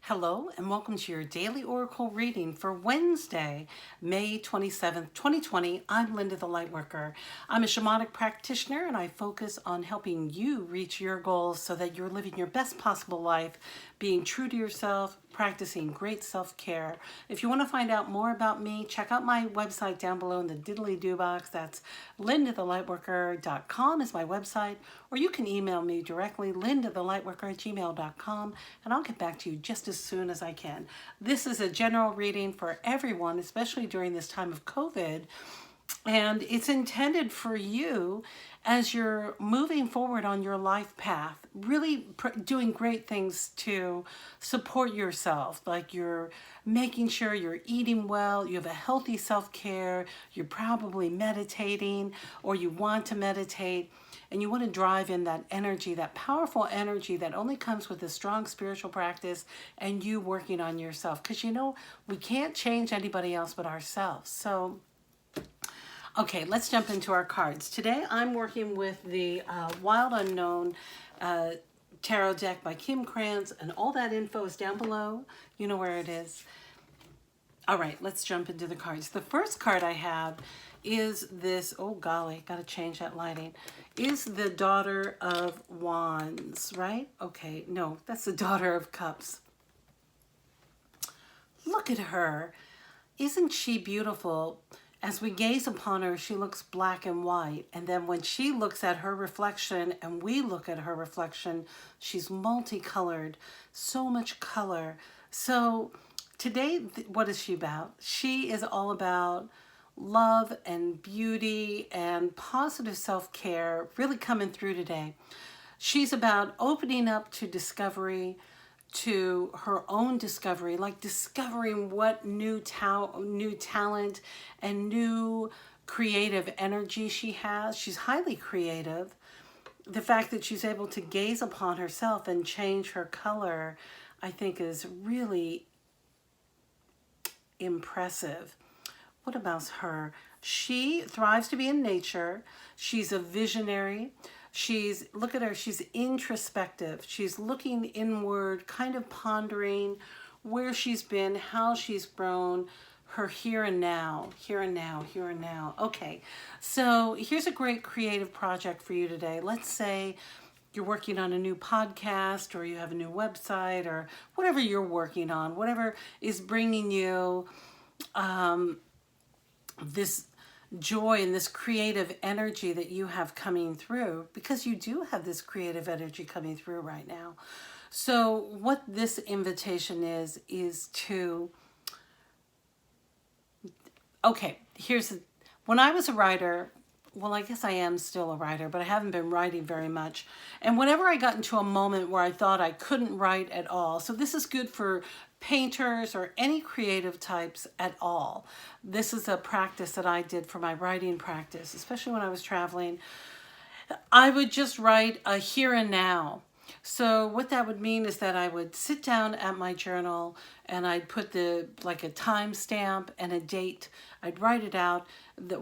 Hello and welcome to your daily oracle reading for Wednesday, May 27th, 2020. I'm Linda the Lightworker. I'm a shamanic practitioner and I focus on helping you reach your goals so that you're living your best possible life, being true to yourself, practicing great self-care. If you want to find out more about me, check out my website down below in the diddly-do box. That's LindaTheLightworker.com is my website, or you can email me directly, LindaTheLightworker@gmail.com, and I'll get back to you just as soon as I can. This is a general reading for everyone, especially during this time of COVID, and it's intended for you as you're moving forward on your life path, really doing great things to support yourself. Like you're making sure you're eating well, you have a healthy self-care, you're probably meditating or you want to meditate, and you want to drive in that energy, that powerful energy that only comes with a strong spiritual practice and you working on yourself. Because you know, we can't change anybody else but ourselves. So okay, let's jump into our cards. Today I'm working with the Wild Unknown Tarot deck by Kim Krans, and all that info is down below. You know where it is. All right, let's jump into the cards. The first card I have is this, oh golly, gotta change that lighting, is the Daughter of Wands, right? Okay, no, that's the Daughter of Cups. Look at her. Isn't she beautiful? As we gaze upon her, she looks black and white. And then when she looks at her reflection and we look at her reflection, she's multicolored, so much color. So today, what is she about? She is all about love and beauty and positive self-care, really coming through today. She's about opening up to discovery, to her own discovery, like discovering what new talent and new creative energy she has. She's highly creative. The fact that she's able to gaze upon herself and change her color, I think, is really impressive. What about her? She thrives to be in nature. She's a visionary. Look at her, she's introspective. She's looking inward, kind of pondering where she's been, how she's grown, her here and now, here and now, here and now. Okay, so here's a great creative project for you today. Let's say you're working on a new podcast or you have a new website or whatever you're working on, whatever is bringing you this joy and this creative energy that you have coming through, because you do have this creative energy coming through right now. So what this invitation is to, okay, when I was a writer, well, I guess I am still a writer, but I haven't been writing very much. And whenever I got into a moment where I thought I couldn't write at all, so this is good for painters or any creative types at all. This is a practice that I did for my writing practice, especially when I was traveling. I would just write a here and now. So what that would mean is that I would sit down at my journal and I'd put like a time stamp and a date. I'd write it out,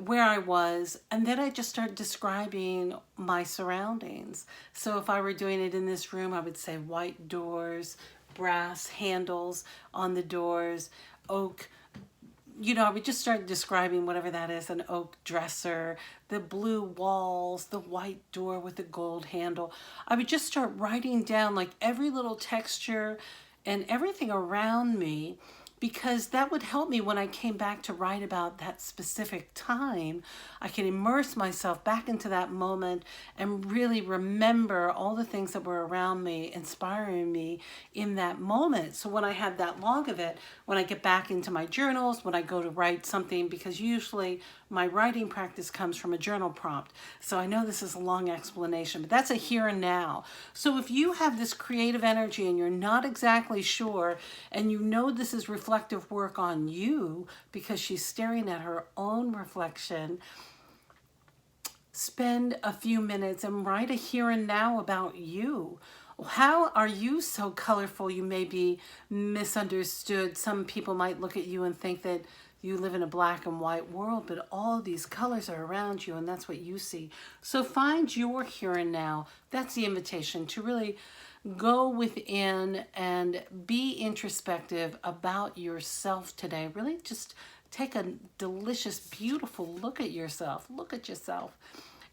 where I was, and then I'd just start describing my surroundings. So if I were doing it in this room, I would say white doors, brass handles on the doors, oak, you know, I would just start describing whatever that is, an oak dresser, the blue walls, the white door with the gold handle. I would just start writing down like every little texture and everything around me, because that would help me when I came back to write about that specific time. I can immerse myself back into that moment and really remember all the things that were around me, inspiring me in that moment. So when I had that log of it, when I get back into my journals, when I go to write something, because usually my writing practice comes from a journal prompt. So I know this is a long explanation, but that's a here and now. So if you have this creative energy and you're not exactly sure, and you know this is reflective work on you because she's staring at her own reflection, spend a few minutes and write a here and now about you. How are you so colorful? You may be misunderstood. Some people might look at you and think that you live in a black and white world, but all these colors are around you and that's what you see. So find your here and now. That's the invitation, to really go within and be introspective about yourself today. Really just take a delicious, beautiful look at yourself. Look at yourself.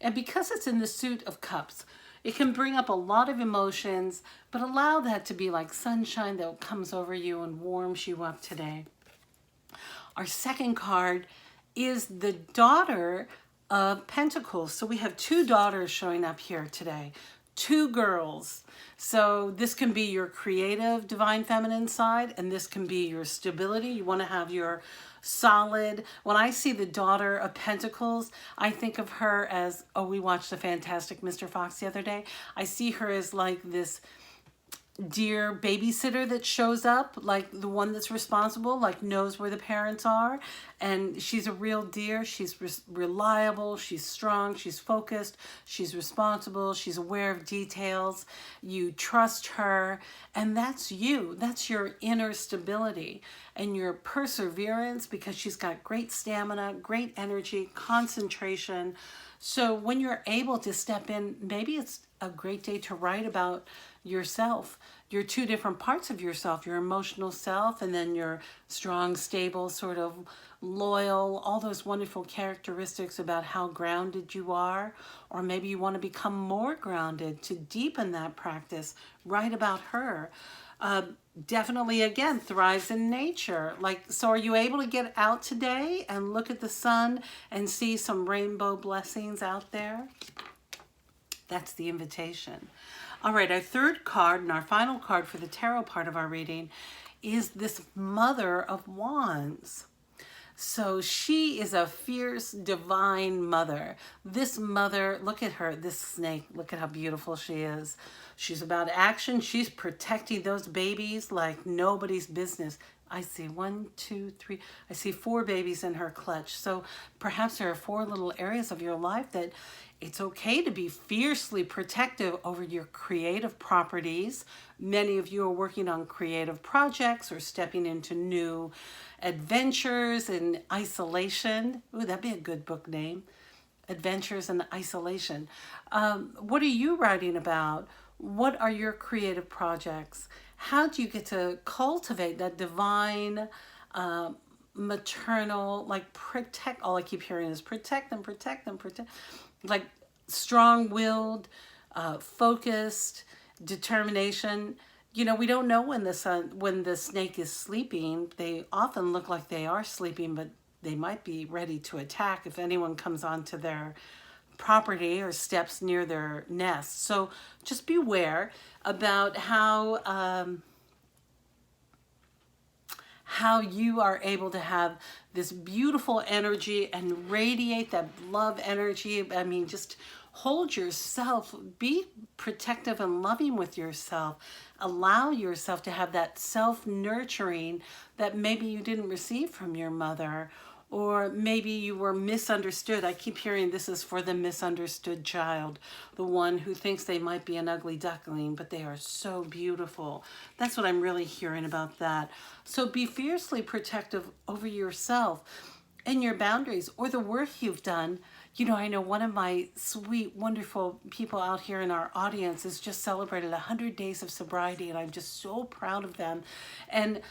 And because it's in the suit of cups, it can bring up a lot of emotions, but allow that to be like sunshine that comes over you and warms you up today. Our second card is the Daughter of Pentacles. So we have two daughters showing up here today, two girls. So this can be your creative divine feminine side, and this can be your stability. You want to have your solid. When I see the Daughter of Pentacles, I think of her as, oh, we watched the fantastic Mr. Fox the other day. I see her as like this dear babysitter that shows up, like the one that's responsible, like knows where the parents are, and she's a real dear. She's reliable, she's strong, she's focused, she's responsible, she's aware of details. You trust her, and that's you. That's your inner stability and your perseverance, because she's got great stamina, great energy, concentration. So when you're able to step in, maybe it's a great day to write about yourself, your two different parts of yourself, your emotional self, and then your strong, stable, sort of loyal, all those wonderful characteristics about how grounded you are. Or maybe you want to become more grounded to deepen that practice. Write about her. Definitely, again, thrives in nature. Like, so are you able to get out today and look at the sun and see some rainbow blessings out there? That's the invitation. All right, our third card and our final card for the tarot part of our reading is this Mother of Wands. So she is a fierce, divine mother. This mother, look at her, this snake, look at how beautiful she is. She's about action. She's protecting those babies like nobody's business. I see 1, 2, 3, I see 4 babies in her clutch. So perhaps there are 4 little areas of your life that it's okay to be fiercely protective over your creative properties. Many of you are working on creative projects or stepping into new adventures in isolation. Ooh, that'd be a good book name. Adventures in Isolation. What are you writing about? What are your creative projects? How do you get to cultivate that divine, maternal, like protect, all I keep hearing is protect them, protect them, protect, like strong-willed, focused, determination. You know, we don't know when the snake is sleeping. They often look like they are sleeping, but they might be ready to attack if anyone comes onto their property or steps near their nest. So just beware about how you are able to have this beautiful energy and radiate that love energy. I mean, just hold yourself, be protective and loving with yourself. Allow yourself to have that self-nurturing that maybe you didn't receive from your mother, or maybe you were misunderstood. I keep hearing this is for the misunderstood child, the one who thinks they might be an ugly duckling, but they are so beautiful. That's what I'm really hearing about that. So be fiercely protective over yourself and your boundaries or the work you've done. You know, I know one of my sweet, wonderful people out here in our audience has just celebrated 100 days of sobriety, and I'm just so proud of them. And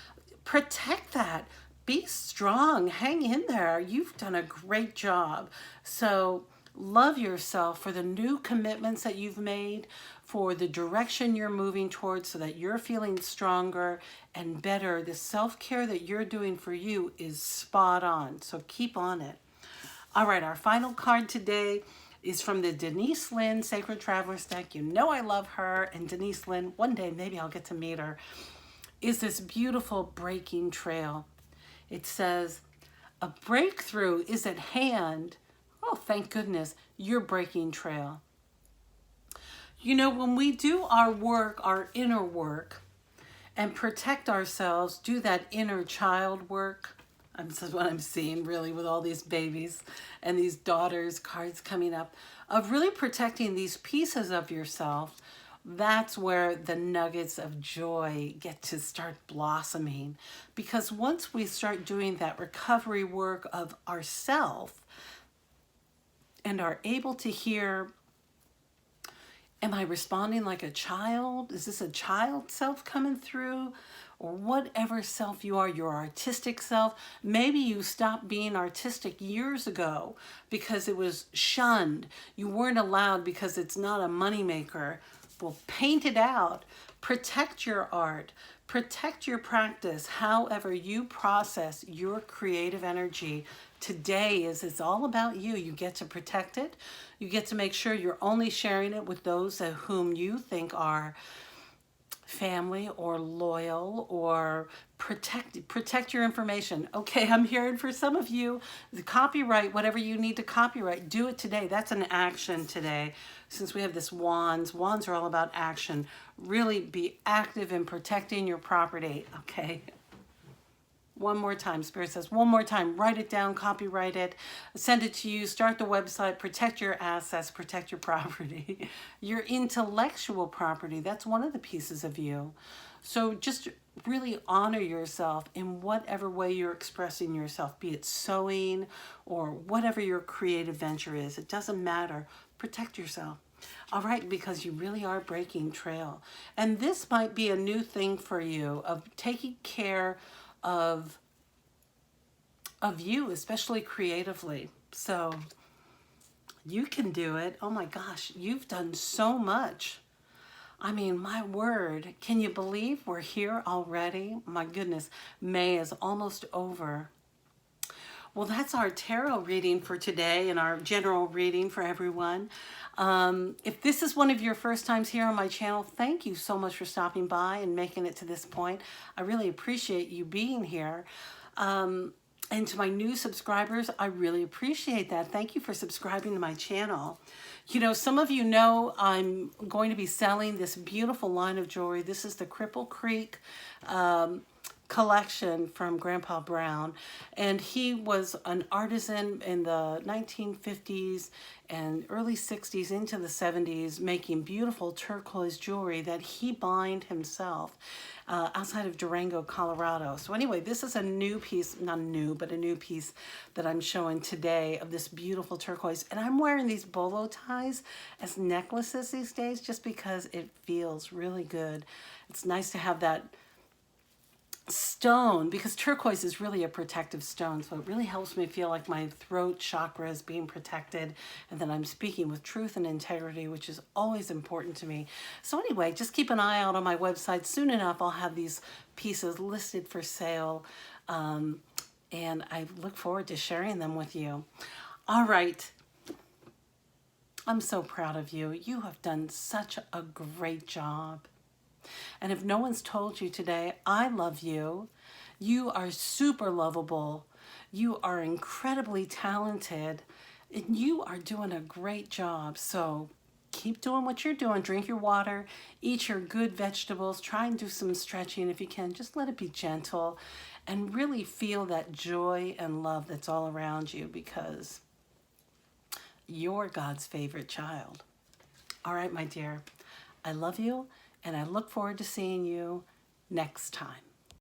protect that. Be strong. Hang in there. You've done a great job. So love yourself for the new commitments that you've made, for the direction you're moving towards so that you're feeling stronger and better. The self-care that you're doing for you is spot on. So keep on it. All right, our final card today is from the Denise Linn Sacred Traveler's deck. You know I love her. And Denise Linn, one day maybe I'll get to meet her, is this beautiful breaking trail. It says, a breakthrough is at hand. Oh, thank goodness, your breaking trail. You know, when we do our work, our inner work, and protect ourselves, do that inner child work, this is what I'm seeing really with all these babies and these daughters cards coming up, of really protecting these pieces of yourself. That's where the nuggets of joy get to start blossoming. Because once we start doing that recovery work of ourself and are able to hear Am I responding like a child? Is this a child self coming through? Or whatever self you are, your artistic self. Maybe you stopped being artistic years ago because it was shunned. You weren't allowed because it's not a moneymaker. Well, paint it out. Protect your art. Protect your practice. However you process your creative energy today it's all about you. You get to protect it. You get to make sure you're only sharing it with those whom you think are family or loyal, or protect your information. Okay, I'm hearing for some of you, the copyright, whatever you need to copyright, do it today. That's an action today. Since we have this wands are all about action. Really be active in protecting your property, okay? One more time, Spirit says, one more time, write it down, copyright it, send it to you, start the website, protect your assets, protect your property, your intellectual property. That's one of the pieces of you. So just really honor yourself in whatever way you're expressing yourself, be it sewing or whatever your creative venture is. It doesn't matter. Protect yourself. All right, because you really are breaking trail. And this might be a new thing for you of taking care of you, especially creatively. So you can do it. Oh my gosh, you've done so much. I mean, my word, can you believe we're here already? My goodness, May is almost over. Well, that's our tarot reading for today and our general reading for everyone. If this is one of your first times here on my channel, thank you so much for stopping by and making it to this point. I really appreciate you being here. And to my new subscribers, I really appreciate that. Thank you for subscribing to my channel. You know, some of you know I'm going to be selling this beautiful line of jewelry. This is the Cripple Creek collection from Grandpa Brown, and he was an artisan in the 1950s and early 60s into the 70s, making beautiful turquoise jewelry that he mined himself outside of Durango, Colorado. So anyway, this is a new piece, not new, but a new piece that I'm showing today of this beautiful turquoise. And I'm wearing these bolo ties as necklaces these days just because it feels really good. It's nice to have that stone, because turquoise is really a protective stone, so it really helps me feel like my throat chakra is being protected and that I'm speaking with truth and integrity, which is always important to me. So anyway, just keep an eye out on my website. Soon enough I'll have these pieces listed for sale, and I look forward to sharing them with you. All right, I'm so proud of you. You have done such a great job. And if no one's told you today, I love you. You are super lovable. You are incredibly talented. And you are doing a great job. So keep doing what you're doing. Drink your water. Eat your good vegetables. Try and do some stretching if you can. Just let it be gentle. And really feel that joy and love that's all around you, because you're God's favorite child. All right, my dear. I love you. And I look forward to seeing you next time.